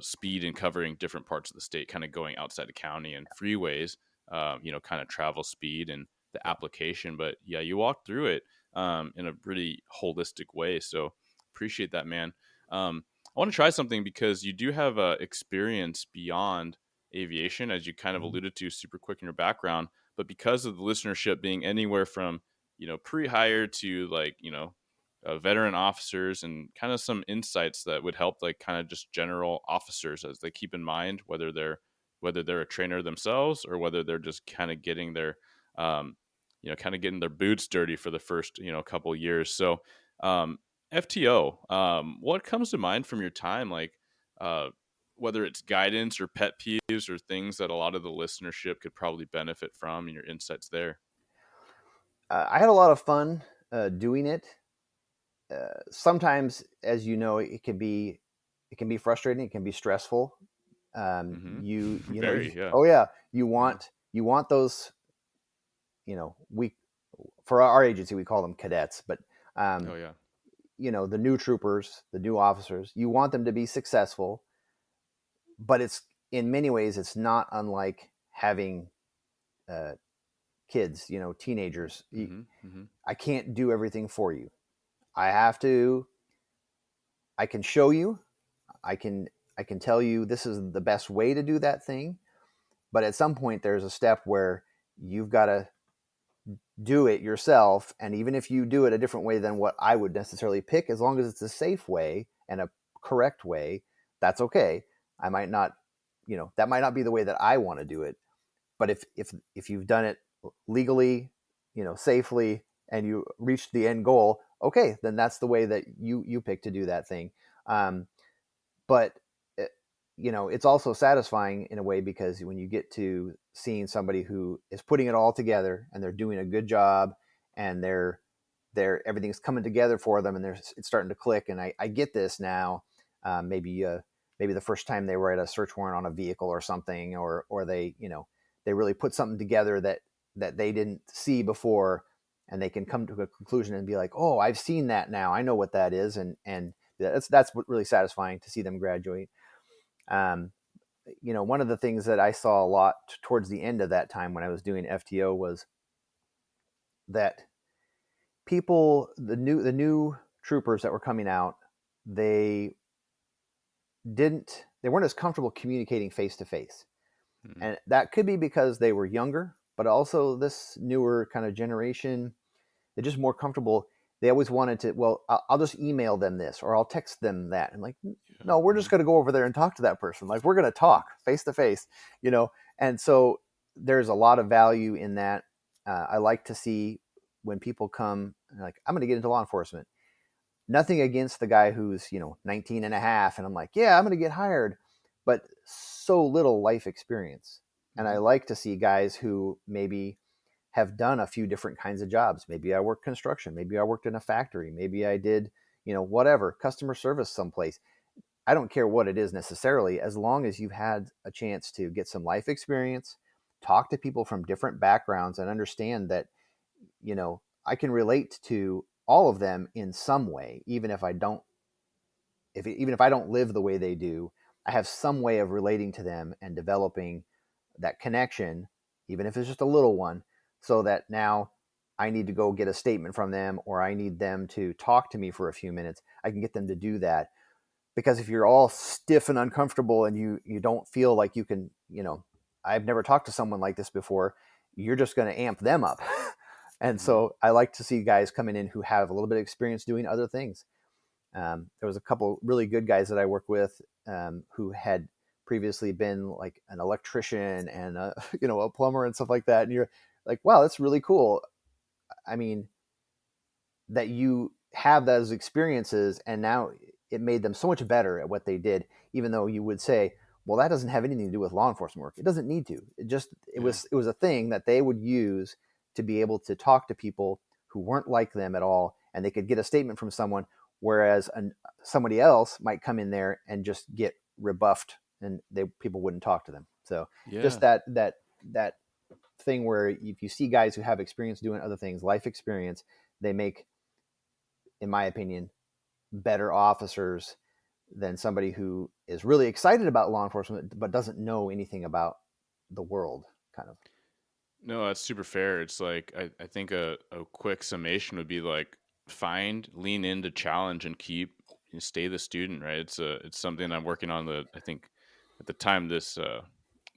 speed and covering different parts of the state, kind of going outside the county and freeways. Kind of travel speed and the application. But yeah, you walked through it in a pretty holistic way. So appreciate that, man. I want to try something because you do have experience beyond aviation, as you kind of Mhm. alluded to super quick in your background. But because of the listenership being anywhere from, pre-hire to like, veteran officers, and kind of some insights that would help like kind of just general officers as they keep in mind whether they're a trainer themselves or whether they're just kind of getting their um, kind of getting their boots dirty for the first couple years. So um, FTO, what comes to mind from your time, like uh, whether it's guidance or pet peeves or things that a lot of the listenership could probably benefit from, and your insights there? I had a lot of fun doing it. Sometimes, as you know, it can be frustrating. It can be stressful. Mm-hmm. You know, Very, yeah. oh yeah, Yeah. you want those. We for our agency we call them cadets, but um, Oh yeah. the new troopers, the new officers, you want them to be successful, but it's in many ways it's not unlike having uh, kids, teenagers. Mm-hmm. Mm-hmm. I can't do everything for you. I have to. I can show you. I can I can tell you this is the best way to do that thing, but at some point there's a step where you've got to do it yourself. And even if you do it a different way than what I would necessarily pick, as long as it's a safe way and a correct way, that's okay. I might not, that might not be the way that I want to do it. But if you've done it legally, safely, and you reached the end goal, okay, then that's the way that you pick to do that thing. But it, it's also satisfying in a way, because when you get to seeing somebody who is putting it all together and they're doing a good job, and everything's coming together for them, and it's starting to click, and I get this now. Maybe the first time they write a search warrant on a vehicle or something, or they really put something together that they didn't see before, and they can come to a conclusion and be like, oh, I've seen that now, I know what that is. And that's what really satisfying, to see them graduate. um, One of the things that I saw a lot towards the end of that time when I was doing FTO was that the new troopers that were coming out, they they weren't as comfortable communicating face to face. Mm-hmm. And that could be because they were younger, but also this newer kind of generation, they're just more comfortable. They always wanted to, well, I'll just email them this, or I'll text them that. And like, Yeah. no, we're just Mm-hmm. going to go over there and talk to that person. Like, we're going to talk face to face, you know? And so there's a lot of value in that. I like to see when people come like, I'm going to get into law enforcement. Nothing against the guy who's, 19 and a half. And I'm like, yeah, I'm going to get hired, but so little life experience. And I Mm-hmm. like to see guys who maybe have done a few different kinds of jobs. Maybe I worked construction. Maybe I worked in a factory. Maybe I did, whatever, customer service someplace. I don't care what it is necessarily, as long as you've had a chance to get some life experience, talk to people from different backgrounds, and understand that, I can relate to all of them in some way, even if I don't, even if I don't live the way they do. I have some way of relating to them and developing that connection, even if it's just a little one, so that now I need to go get a statement from them, or I need them to talk to me for a few minutes. I can get them to do that. Because if you're all stiff and uncomfortable, and you don't feel like you can, I've never talked to someone like this before, you're just going to amp them up. And Mm-hmm. so I like to see guys coming in who have a little bit of experience doing other things. There was a couple really good guys that I worked with, who had previously been like an electrician and a plumber and stuff like that. And you're like, wow, that's really cool. I mean, that you have those experiences, and now it made them so much better at what they did. Even though you would say, well, that doesn't have anything to do with law enforcement work. It doesn't need to. It Yeah. was a thing that they would use to be able to talk to people who weren't like them at all, and they could get a statement from someone, whereas somebody else might come in there and just get rebuffed, and people wouldn't talk to them. So just Yeah. that thing where if you see guys who have experience doing other things, life experience, they make, in my opinion, better officers than somebody who is really excited about law enforcement but doesn't know anything about the world, kind of. No, that's super fair. It's like I think a quick summation would be like find, lean into challenge, and stay the student, right? It's something I'm working on. The I think at the time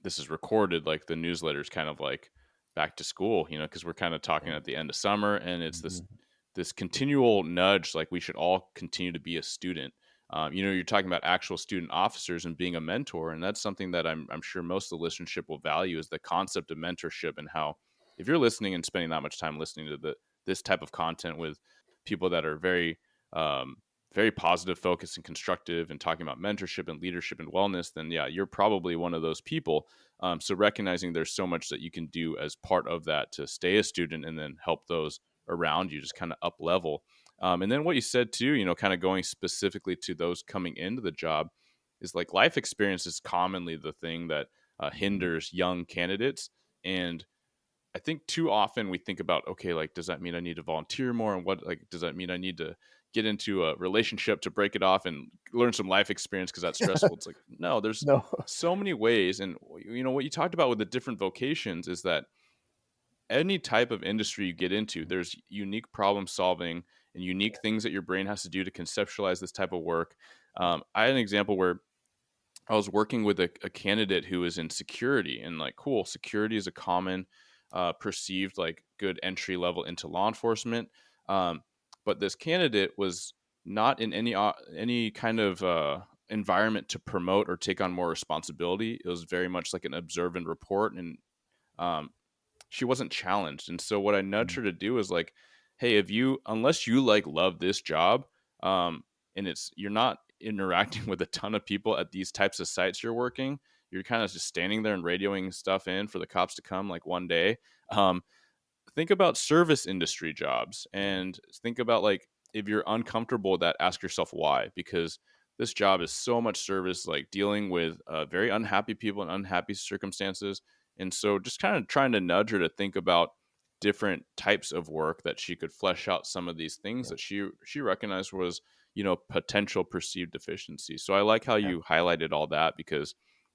this is recorded, like the newsletter is kind of like back to school, because we're kind of talking at the end of summer, and it's this Mm-hmm. this continual nudge, like we should all continue to be a student. You're talking about actual student officers and being a mentor, and that's something that I'm sure most of the listenership will value, is the concept of mentorship, and how, if you're listening and spending that much time listening to this type of content with people that are very very positive, focused, and constructive, and talking about mentorship and leadership and wellness, then yeah, you're probably one of those people. So recognizing there's so much that you can do as part of that to stay a student and then help those around you just kind of up level. And then what you said too, kind of going specifically to those coming into the job, is like life experience is commonly the thing that hinders young candidates. And I think too often we think about, okay, like, does that mean I need to volunteer more? And what, like, does that mean I need to get into a relationship to break it off and learn some life experience because that's stressful? It's like, no, there's No. so many ways. And, what you talked about with the different vocations is that any type of industry you get into, there's unique problem solving and unique things that your brain has to do to conceptualize this type of work. I had an example where I was working with a candidate who was in security, and like, cool, security is a common perceived like good entry level into law enforcement. But this candidate was not in any kind of environment to promote or take on more responsibility. It was very much like an observe and report, and um, she wasn't challenged. And so what I nudged her to do is like, hey, if you, unless you like love this job, and you're not interacting with a ton of people at these types of sites you're working, you're kind of just standing there and radioing stuff in for the cops to come like one day. Um, think about service industry jobs, and think about, like, if you're uncomfortable with that, ask yourself why, because this job is so much service, like dealing with very unhappy people and unhappy circumstances. And so just kind of trying to nudge her to think about different types of work that she could flesh out some of these things Yeah. that she recognized was, potential perceived deficiency. So I like how Yeah. you highlighted all that, because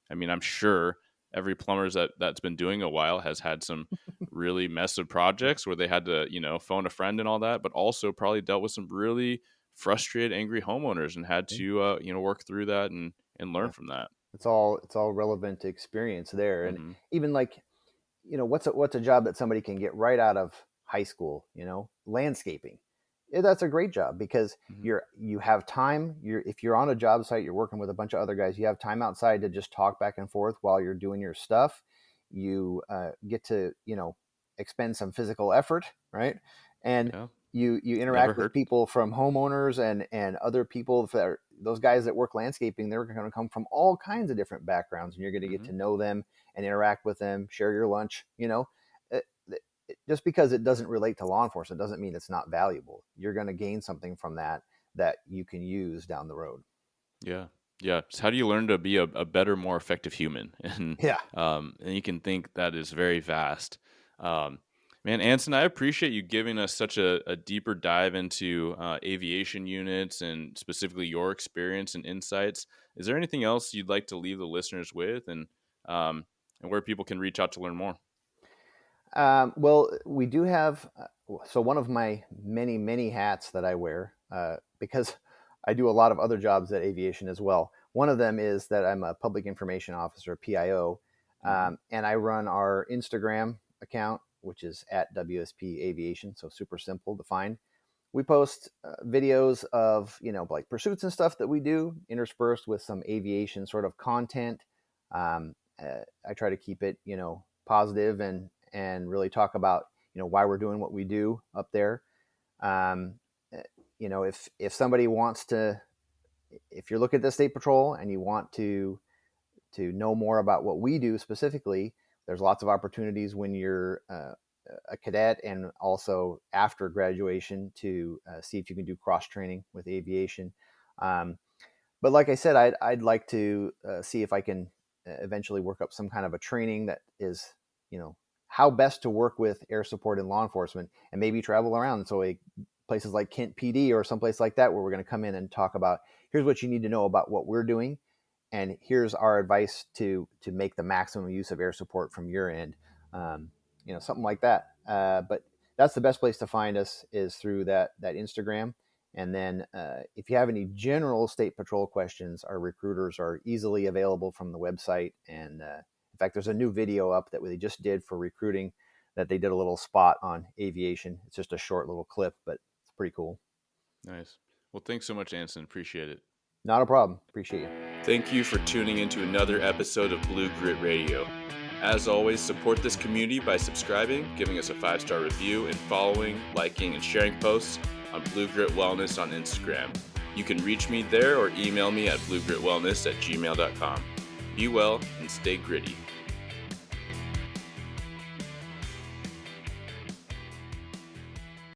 I mean, I'm sure every plumber's that's been doing a while has had some really massive projects where they had to, phone a friend and all that, but also probably dealt with some really frustrated, angry homeowners and had to, work through that and learn Yeah. from that. It's all relevant experience there. And Hmm. even like, what's a job that somebody can get right out of high school? Landscaping. That's a great job because Hmm. you have time. If you're on a job site, you're working with a bunch of other guys. You have time outside to just talk back and forth while you're doing your stuff. You get to expend some physical effort, right? And Yeah, you never interact with hurt. people from homeowners and other people that those guys that work landscaping. They're going to come from all kinds of different backgrounds, and you're going to get Hmm. to know them and interact with them, share your lunch. Just because it doesn't relate to law enforcement doesn't mean it's not valuable. You're going to gain something from that you can use down the road. Yeah. Yeah. So how do you learn to be a better, more effective human? Yeah. And you can think that is very vast. Um, man, Anson, I appreciate you giving us such a deeper dive into aviation units and specifically your experience and insights. Is there anything else you'd like to leave the listeners with, and where people can reach out to learn more? Well, we do have. So one of my many, many hats that I wear, because I do a lot of other jobs at aviation as well. One of them is that I'm a public information officer, PIO, Hmm. and I run our Instagram account, which is at WSP Aviation. So super simple to find. We post videos of like pursuits and stuff that we do, interspersed with some aviation sort of content. I try to keep it positive and really talk about why we're doing what we do up there. um, if somebody wants to, if you're looking at the state patrol and you want to know more about what we do specifically, there's lots of opportunities when you're a cadet and also after graduation to see if you can do cross training with aviation. Um, but like I said, I'd like to see if I can eventually work up some kind of a training that is, how best to work with air support and law enforcement, and maybe travel around. So places like Kent PD or someplace like that, where we're going to come in and talk about, here's what you need to know about what we're doing, and here's our advice to make the maximum use of air support from your end. Something like that. But that's the best place to find us, is through that Instagram. And then if you have any general state patrol questions, our recruiters are easily available from the website. And in fact, there's a new video up that they just did for recruiting that they did a little spot on aviation. It's just a short little clip, but it's pretty cool. Nice. Well, thanks so much, Anson. Appreciate it. Not a problem. Appreciate you. Thank you for tuning into another episode of Blue Grit Radio. As always, support this community by subscribing, giving us a 5-star review, and following, liking, and sharing posts on Blue Grit Wellness on Instagram. You can reach me there or email me at bluegritwellness@gmail.com. Be well and stay gritty.